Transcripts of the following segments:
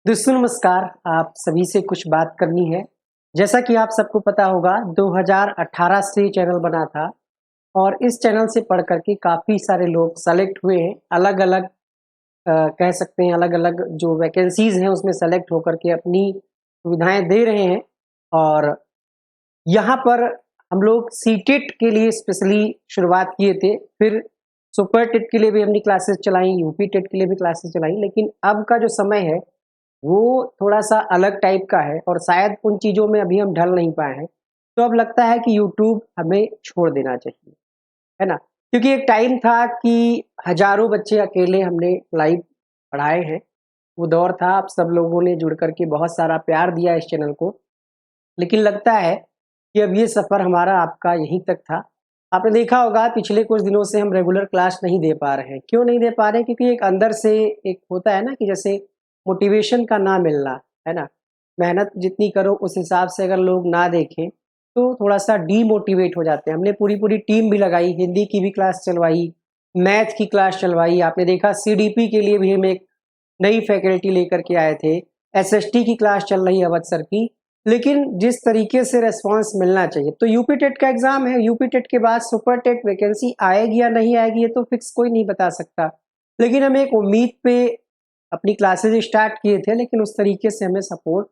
दोस्तों नमस्कार। आप सभी से कुछ बात करनी है। जैसा कि आप सबको पता होगा 2018 से चैनल बना था और इस चैनल से पढ़ कर के काफ़ी सारे लोग सेलेक्ट हुए हैं। अलग-अलग कह सकते हैं अलग-अलग जो वैकेंसीज़ हैं उसमें सेलेक्ट होकर के अपनी सुविधाएँ दे रहे हैं। और यहाँ पर हम लोग सीटेट के लिए स्पेशली शुरुआत किए थे। फिर सुपर टेट के लिए भी हमने क्लासेस चलाई, यूपी टेट के लिए भी क्लासेस चलाई। लेकिन अब का जो समय है वो थोड़ा-सा अलग टाइप का है और शायद उन चीज़ों में अभी हम ढल नहीं पाए हैं। तो अब लगता है कि यूट्यूब हमें छोड़ देना चाहिए, है ना? क्योंकि एक टाइम था कि हज़ारों बच्चे अकेले हमने लाइव पढ़ाए हैं। वो दौर था, आप सब लोगों ने जुड़ कर के बहुत सारा प्यार दिया इस चैनल को। लेकिन लगता है कि अब ये सफ़र हमारा आपका यहीं तक था। आपने देखा होगा पिछले कुछ दिनों से हम रेगुलर क्लास नहीं दे पा रहे हैं। क्यों नहीं दे पा रहे हैं? क्योंकि एक अंदर से एक होता है ना कि जैसे मोटिवेशन का ना मिलना, है ना? मेहनत जितनी करो उस हिसाब से अगर लोग ना देखें, तो थोड़ा-सा डीमोटिवेट हो जाते हैं। हमने पूरी-पूरी टीम भी लगाई, हिंदी की भी क्लास चलवाई, मैथ की क्लास चलवाई। आपने देखा सीडीपी के लिए भी हम एक नई फैकल्टी लेकर के आए थे। एसएसटी की क्लास चल रही है अवध सर की। लेकिन जिस तरीके से रिस्पॉन्स मिलना चाहिए, तो यूपी टेट का एग्ज़ाम है, यूपी टेट के बाद सुपर टेट वैकेंसी आएगी या नहीं आएगी ये तो फिक्स कोई नहीं बता सकता। लेकिन हम एक उम्मीद पे अपनी क्लासेस स्टार्ट किए थे, लेकिन उस तरीके से हमें सपोर्ट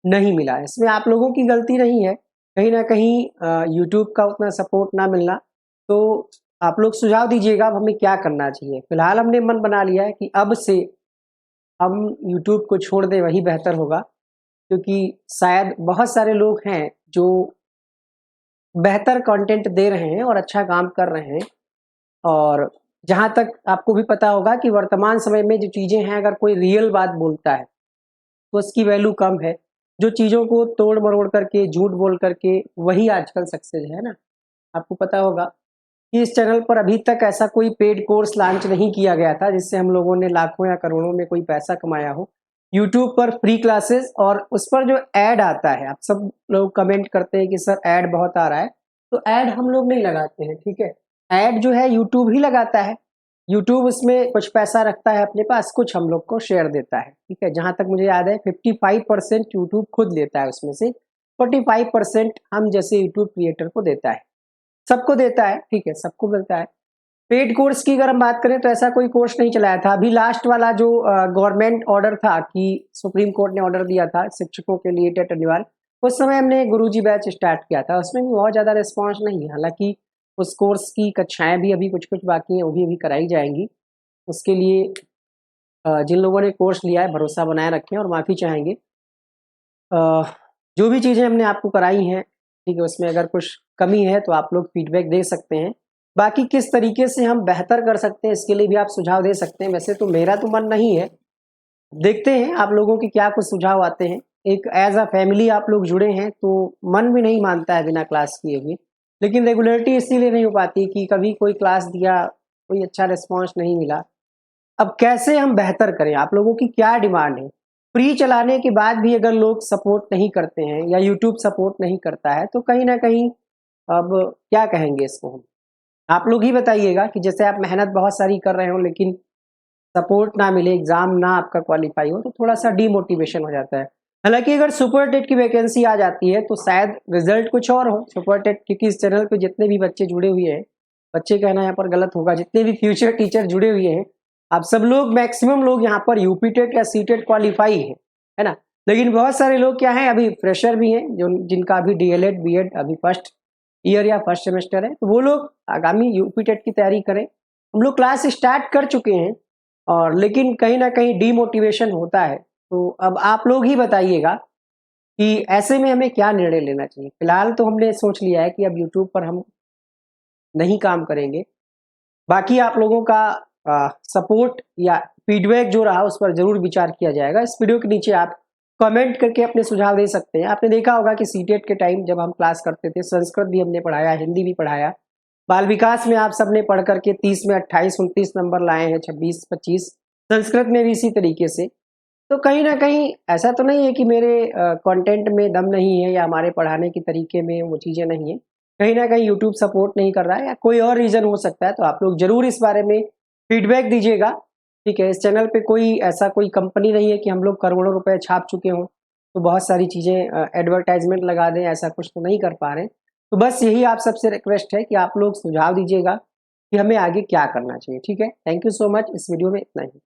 नहीं मिला। इसमें आप लोगों की गलती नहीं है, कहीं न कहीं यूट्यूब का उतना सपोर्ट ना मिलना। तो आप लोग सुझाव दीजिएगा अब हमें क्या करना चाहिए? फिलहाल हमने मन बना लिया है कि अब से हम यूट्यूब को छोड़ दें वही बेहतर होगा, क्योंकि शायद बहुत सारे लोग हैं जो बेहतर कंटेंट दे रहे हैं और अच्छा काम कर रहे हैं। और जहाँ तक आपको भी पता होगा कि वर्तमान समय में जो चीज़ें हैं अगर कोई रियल बात बोलता है, तो उसकी वैल्यू कम है। जो चीज़ों को तोड़-मरोड़ करके, झूठ बोल करके वही आजकल सक्सेस है ना? आपको पता होगा कि इस चैनल पर अभी तक ऐसा कोई पेड कोर्स लॉन्च नहीं किया गया था जिससे हम लोगों ने लाखों या करोड़ों में कोई पैसा कमाया हो। यूट्यूब पर फ्री क्लासेस और उस पर जो ऐड आता है, आप सब लोग कमेंट करते हैं कि सर ऐड बहुत आ रहा है, तो ऐड हम लोग नहीं लगाते हैं, ठीक है? ऐड जो है यूट्यूब ही लगाता है। यूट्यूब उसमें कुछ पैसा रखता है अपने पास, कुछ हम लोग को शेयर देता है, ठीक है? जहाँ तक मुझे याद है 55% यूट्यूब खुद लेता है उसमें से, 45% हम जैसे यूट्यूब क्रिएटर को देता है। सबको देता है, ठीक है, सबको मिलता है। पेड कोर्स की अगर हम बात करें तो ऐसा कोई कोर्स नहीं चलाया था। अभी लास्ट वाला जो गवर्नमेंट ऑर्डर था कि सुप्रीम कोर्ट ने ऑर्डर दिया था शिक्षकों के लिए टेट अनिवार्य, उस समय हमने गुरुजी बैच स्टार्ट किया था। उसमें भी बहुत ज़्यादा रिस्पॉन्स नहीं है। हालाँकि उस कोर्स की कक्षाएँ भी अभी कुछ-कुछ बाकी हैं, वो भी अभी कराई जाएँगी। उसके लिए जिन लोगों ने कोर्स लिया है भरोसा बनाए रखें और माफ़ी चाहेंगे। अ, जो भी चीज़ें हमने आपको कराई हैं, ठीक है, उसमें अगर कुछ कमी है तो आप लोग फीडबैक दे सकते हैं। बाकी किस तरीके से हम बेहतर कर सकते हैं इसके लिए भी आप सुझाव दे सकते हैं। वैसे तो मेरा तो मन नहीं है, देखते हैं आप लोगों के क्या कुछ सुझाव आते हैं। एक ऐज़ अ फैमिली आप लोग जुड़े हैं तो मन भी नहीं मानता है बिना क्लास किए हुए। लेकिन रेगुलरिटी इसीलिए नहीं हो पाती कि कभी कोई क्लास दिया, कोई अच्छा रिस्पॉन्स नहीं मिला। अब कैसे हम बेहतर करें? आप लोगों की क्या डिमांड है? फ्री चलाने के बाद भी अगर लोग सपोर्ट नहीं करते हैं या यूट्यूब सपोर्ट नहीं करता है, तो कहीं न कहीं अब क्या कहेंगे इसको हम? आप लोग ही बताइएगा कि जैसे आप मेहनत बहुत सारी कर रहे हो लेकिन सपोर्ट ना मिले, एग्ज़ाम ना आपका क्वालीफाई हो, तो थोड़ा-सा डीमोटिवेशन हो जाता है। हालाँकि अगर सुपर टेट की वैकेंसी आ जाती है, तो शायद रिज़ल्ट कुछ और हो। सुपर टेट क्योंकि इस चैनल पे जितने भी बच्चे जुड़े हुए हैं, बच्चे कहना यहाँ पर गलत होगा, जितने भी फ्यूचर टीचर जुड़े हुए हैं, आप सब लोग मैक्सिमम लोग यहाँ पर यूपी टेट या सी टेट क्वालीफाई हैं, है ना? लेकिन बहुत सारे लोग क्या हैं, अभी फ्रेशर भी हैं, जो जिनका अभी डीएलएड, बीएड अभी फर्स्ट ईयर या फर्स्ट सेमेस्टर है, तो वो लोग आगामी यूपी टेट की तैयारी करें। हम लोग क्लास स्टार्ट कर चुके हैं और लेकिन कहीं न कहीं डीमोटिवेशन होता है। तो अब आप लोग ही बताइएगा कि ऐसे में हमें क्या निर्णय लेना चाहिए? फिलहाल तो हमने सोच लिया है कि अब यूट्यूब पर हम नहीं काम करेंगे। बाकी आप लोगों का सपोर्ट या फीडबैक जो रहा उस पर ज़रूर विचार किया जाएगा। इस वीडियो के नीचे आप कमेंट करके अपने सुझाव दे सकते हैं। आपने देखा होगा कि सीटेट के टाइम जब हम क्लास करते थे, संस्कृत भी हमने पढ़ाया, हिंदी भी पढ़ाया। बाल विकास में आप सबने पढ़ कर के 30 में 28-29 नंबर लाए हैं, 26-25 संस्कृत में भी इसी तरीके से। तो कहीं न कहीं ऐसा तो नहीं है कि मेरे कंटेंट में दम नहीं है या हमारे पढ़ाने के तरीके में वो चीज़ें नहीं हैं। कहीं न कहीं यूट्यूब सपोर्ट नहीं कर रहा है या कोई और रीज़न हो सकता है, तो आप लोग ज़रूर इस बारे में फीडबैक दीजिएगा ठीक है। इस चैनल पे कोई ऐसा कोई कंपनी नहीं है कि हम लोग करोड़ों रुपए छाप चुके हों, तो बहुत सारी चीज़ें एडवर्टाइज़मेंट लगा दें, ऐसा कुछ तो नहीं कर पा रहे हैं। तो बस यही आप सबसे रिक्वेस्ट है कि आप लोग सुझाव दीजिएगा कि हमें आगे क्या करना चाहिए, ठीक है? थैंक यू सो मच, इस वीडियो में इतना ही।